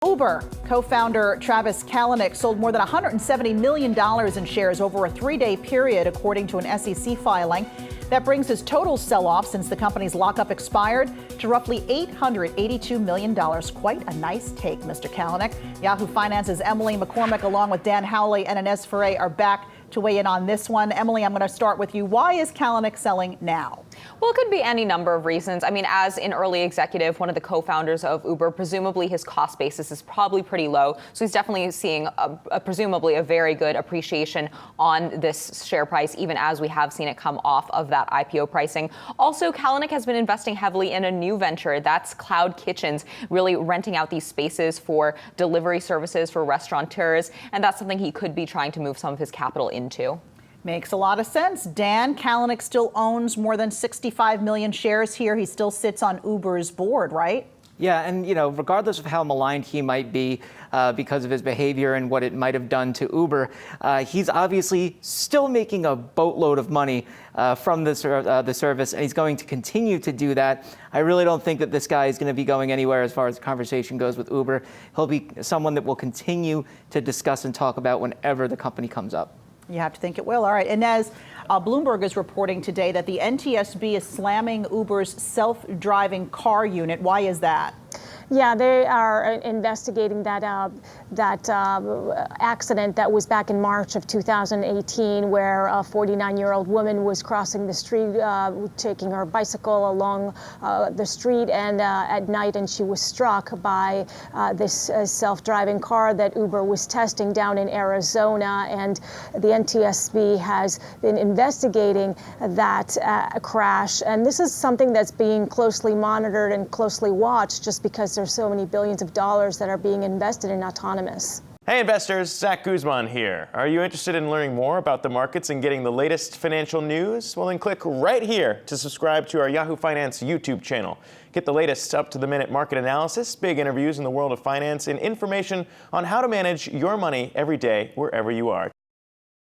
Uber co-founder Travis Kalanick sold more than $170 million in shares over a 3-day period, according to an SEC filing. That brings his total sell-off since the company's lockup expired to roughly $882 million. Quite a nice take, Mr. Kalanick. Yahoo Finance's Emily McCormick, along with Dan Howley and Inez Ferre, are back to weigh in on this one. Emily, I'm going to start with you. Why is Kalanick selling now? Well, it could be any number of reasons. I mean, as an early executive, one of the co-founders of Uber, presumably his cost basis is probably pretty low. So he's definitely seeing presumably a very good appreciation on this share price, even as we have seen it come off of that IPO pricing. Also, Kalanick has been investing heavily in a new venture. That's cloud kitchens, really renting out these spaces for delivery services for restaurateurs. And that's something he could be trying to move some of his capital into. Makes a lot of sense. Dan, Kalanick still owns more than 65 million shares here. He still sits on Uber's board, right? Yeah, and regardless of how maligned he might be because of his behavior and what it might have done to Uber, he's obviously still making a boatload of money from the service, and he's going to continue to do that. I really don't think that this guy is going to be going anywhere as far as the conversation goes with Uber. He'll be someone that we'll continue to discuss and talk about whenever the company comes up. You have to think it will. All right. Inez, Bloomberg is reporting today that the NTSB is slamming Uber's self-driving car unit. Why is that? Yeah, they are investigating that accident that was back in March of 2018, where a 49-year-old woman was crossing the street, taking her bicycle along the street, and at night, and she was struck by this self-driving car that Uber was testing down in Arizona. And the NTSB has been investigating that crash, and this is something that's being closely monitored and closely watched, just because there's so many billions of dollars that are being invested in autonomous. Hey investors, Zach Guzman here. Are you interested in learning more about the markets and getting the latest financial news? Well, then click right here to subscribe to our Yahoo Finance YouTube channel. Get the latest up-to-the-minute market analysis, big interviews in the world of finance, and information on how to manage your money every day wherever you are.